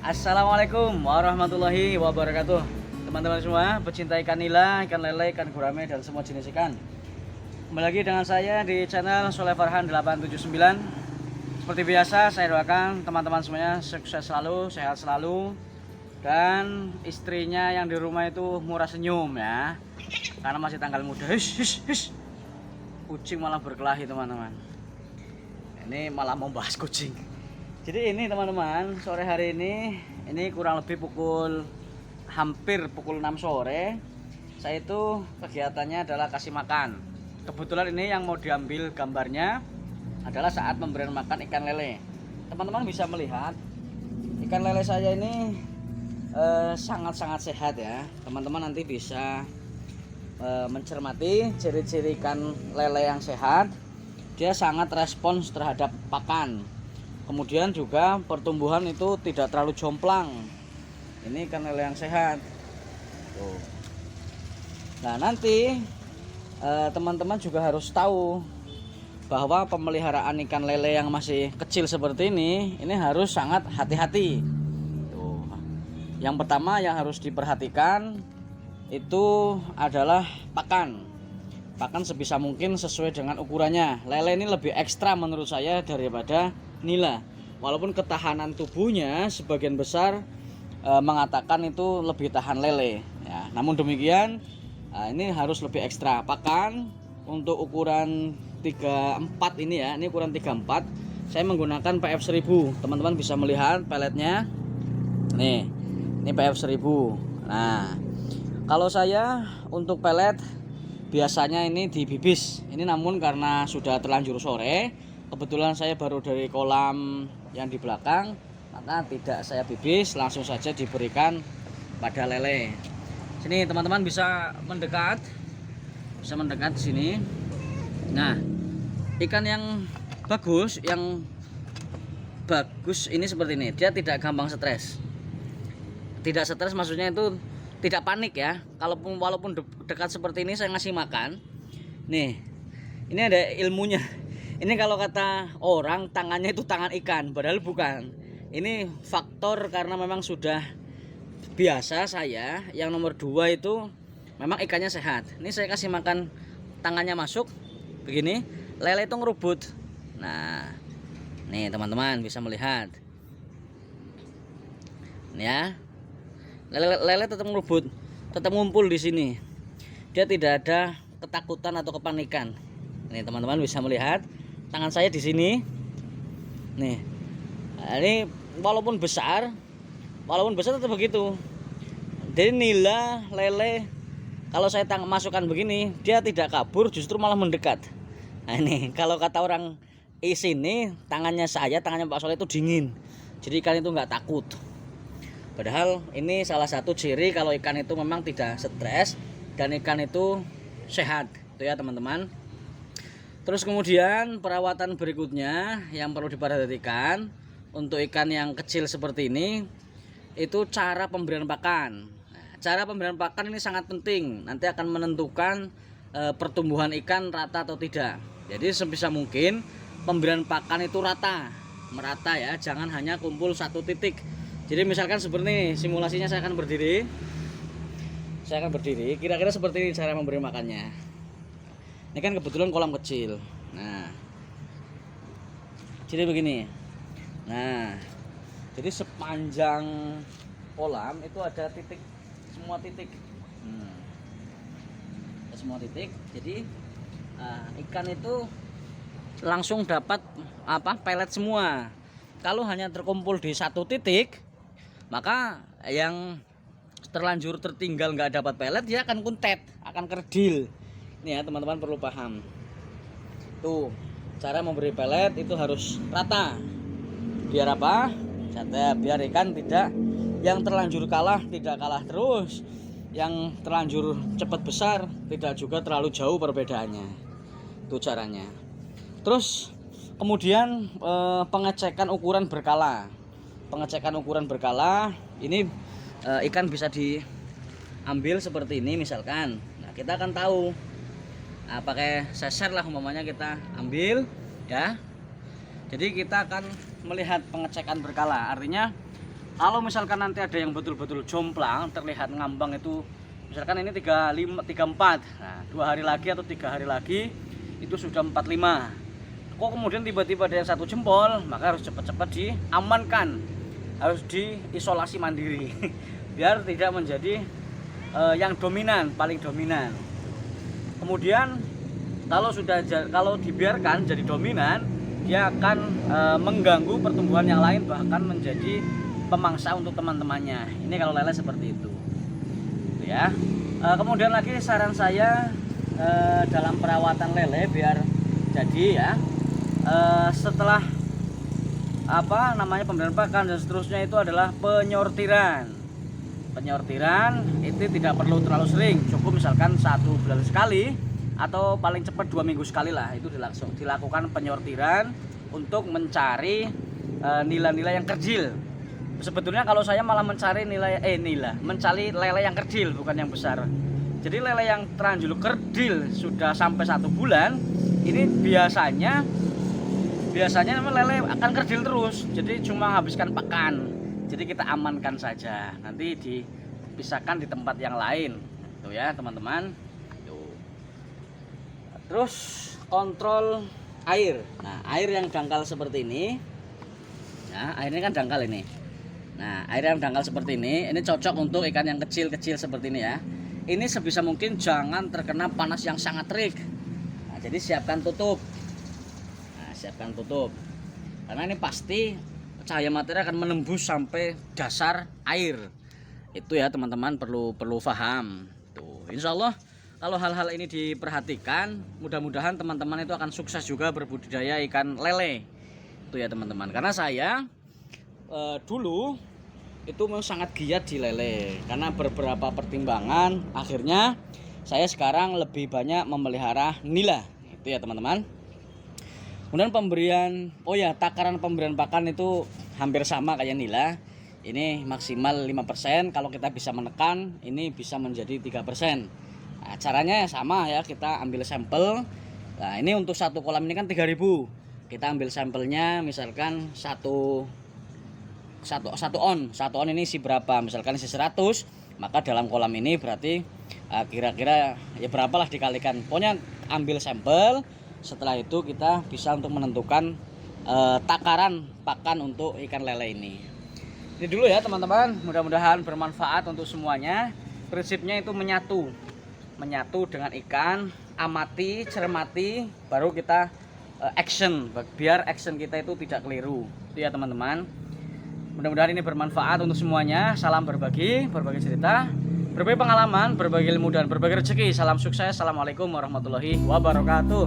Assalamualaikum warahmatullahi wabarakatuh. Teman-teman semua, pecinta ikan nila, ikan lele, ikan gurame, dan semua jenis ikan. Kembali lagi dengan saya di channel Soleh Farhan 879. Seperti biasa, saya doakan teman-teman semuanya sukses selalu, sehat selalu, dan istrinya yang di rumah itu murah senyum ya, karena masih tanggal muda. Kucing malah berkelahi teman-teman. Ini malah mau bahas kucing. Jadi ini teman-teman, sore hari ini kurang lebih hampir pukul 6 sore. Saya itu kegiatannya adalah kasih makan. Kebetulan ini yang mau diambil gambarnya adalah saat pemberian makan ikan lele. Teman-teman bisa melihat ikan lele saya ini sangat-sangat sehat ya. Teman-teman nanti bisa mencermati ciri-ciri ikan lele yang sehat. Dia sangat respons terhadap pakan. Kemudian juga pertumbuhan itu tidak terlalu jomplang. Ini ikan lele yang sehat. Tuh. Nah nanti teman-teman juga harus tahu bahwa pemeliharaan ikan lele yang masih kecil seperti ini harus sangat hati-hati. Tuh. Yang pertama yang harus diperhatikan itu adalah pakan. Pakan sebisa mungkin sesuai dengan ukurannya. Lele ini lebih ekstra menurut saya daripada nila. Walaupun ketahanan tubuhnya sebagian besar mengatakan itu lebih tahan lele ya. Namun demikian ini harus lebih ekstra. Pakan untuk ukuran 34 ini ya. Ini ukuran 34. Saya menggunakan PF 1000. Teman-teman bisa melihat peletnya. Nih. Ini PF 1000. Nah, kalau saya untuk pelet biasanya ini dibibis. Ini namun karena sudah terlanjur sore, kebetulan saya baru dari kolam yang di belakang, maka tidak saya bibis, langsung saja diberikan pada lele. Sini teman-teman bisa mendekat di sini. Nah, ikan yang bagus ini seperti ini. Dia tidak gampang stres. Tidak stres maksudnya itu tidak panik ya. Walaupun dekat seperti ini saya ngasih makan. Nih, ini ada ilmunya. Ini kalau kata orang tangannya itu tangan ikan, padahal bukan. Ini faktor karena memang sudah biasa saya. Yang nomor 2 itu memang ikannya sehat. Ini saya kasih makan, tangannya masuk begini, lele itu ngerubut. Nah, nih teman-teman bisa melihat. Nih ya. Lele tetap ngerubut, tetap ngumpul di sini. Dia tidak ada ketakutan atau kepanikan. Nih teman-teman bisa melihat tangan saya di sini. Nih, ini walaupun besar tetap begitu. Jadi nila, lele, kalau saya masukkan begini, dia tidak kabur, justru malah mendekat. Nah ini, kalau kata orang sini, tangannya Pak Soleh itu dingin. Jadi ikan itu nggak takut. Padahal ini salah satu ciri kalau ikan itu memang tidak stres dan ikan itu sehat. Itu ya teman-teman. Terus kemudian perawatan berikutnya yang perlu diperhatikan untuk ikan yang kecil seperti ini itu cara pemberian pakan. Nah, cara pemberian pakan ini sangat penting. Nanti akan menentukan pertumbuhan ikan rata atau tidak. Jadi sebisa mungkin pemberian pakan itu merata ya, jangan hanya kumpul satu titik. Jadi misalkan seperti ini, simulasinya saya akan berdiri. Kira-kira seperti ini cara memberi makannya. Ini kan kebetulan kolam kecil. Nah, jadi begini. Nah, jadi sepanjang kolam itu ada titik, semua titik. Semua titik. Jadi ikan itu langsung dapat pelet semua. Kalau hanya terkumpul di satu titik, maka yang terlanjur tertinggal nggak dapat pelet, dia akan kuntet, akan kerdil. Ini ya teman-teman perlu paham. Tuh, cara memberi pelet itu harus rata. Biar apa? Biar ikan tidak yang terlanjur kalah tidak kalah terus, yang terlanjur cepat besar tidak juga terlalu jauh perbedaannya. Itu caranya. Terus kemudian pengecekan ukuran berkala. Ini ikan bisa diambil seperti ini misalkan. Nah, kita akan tahu. Nah, pakai seser lah umpamanya kita ambil ya. Jadi kita akan melihat pengecekan berkala. Artinya Kalau misalkan nanti ada yang betul-betul jomplang, terlihat ngambang itu, misalkan ini 35, 34, nah 2 hari lagi atau 3 hari lagi itu sudah 45. Kok kemudian tiba-tiba ada yang 1 jempol, maka harus cepat-cepat diamankan, harus diisolasi mandiri biar tidak menjadi yang dominan, paling dominan. Kemudian kalau dibiarkan jadi dominan, dia akan mengganggu pertumbuhan yang lain, bahkan menjadi pemangsa untuk teman-temannya. Ini kalau lele seperti itu, ya. Kemudian lagi saran saya dalam perawatan lele biar jadi ya, setelah pemberian pakan dan seterusnya itu adalah penyortiran. Penyortiran itu tidak perlu terlalu sering, cukup misalkan 1 bulan sekali atau paling cepat 2 minggu sekali lah, itu dilakukan penyortiran untuk mencari nilai-nilai yang kecil. Sebetulnya kalau saya malah mencari mencari lele yang kecil, bukan yang besar. Jadi lele yang terlanjur kerdil sudah sampai 1 bulan, ini biasanya lele akan kerdil terus, jadi cuma habiskan pakan. Jadi kita amankan saja, nanti dipisahkan di tempat yang lain, tuh ya teman-teman. Terus kontrol air. Nah, air yang dangkal seperti ini, ya, airnya kan dangkal ini. Nah, air yang dangkal seperti ini cocok untuk ikan yang kecil-kecil seperti ini ya. Ini sebisa mungkin jangan terkena panas yang sangat terik. Nah, jadi siapkan tutup. Karena ini pasti cahaya matahari akan menembus sampai dasar air. Itu ya teman-teman, perlu paham. Tuh, insya Allah kalau hal-hal ini diperhatikan, mudah-mudahan teman-teman itu akan sukses juga berbudidaya ikan lele. Itu ya teman-teman. Karena saya dulu itu memang sangat giat di lele, karena beberapa pertimbangan akhirnya saya sekarang lebih banyak memelihara nila. Itu ya teman-teman. Kemudian takaran pemberian pakan itu hampir sama kayak nila. Ini maksimal 5%, kalau kita bisa menekan ini bisa menjadi 3%. Nah, caranya sama ya, kita ambil sampel. Nah, ini untuk 1 kolam ini kan 3.000. Kita ambil sampelnya misalkan 1 on ini isi berapa, misalkan isi 100, maka dalam kolam ini berarti kira-kira ya berapalah dikalikan. Pokoknya ambil sampel. Setelah itu kita bisa untuk menentukan takaran pakan untuk ikan lele ini. Ini dulu ya teman-teman, mudah-mudahan bermanfaat untuk semuanya. Prinsipnya itu menyatu dengan ikan, amati, cermati, baru kita action, biar action kita itu tidak keliru. Itu ya teman-teman. Mudah-mudahan ini bermanfaat untuk semuanya. Salam berbagi cerita, berbagi pengalaman, berbagi ilmu dan berbagi rezeki. Salam sukses. Assalamualaikum warahmatullahi wabarakatuh.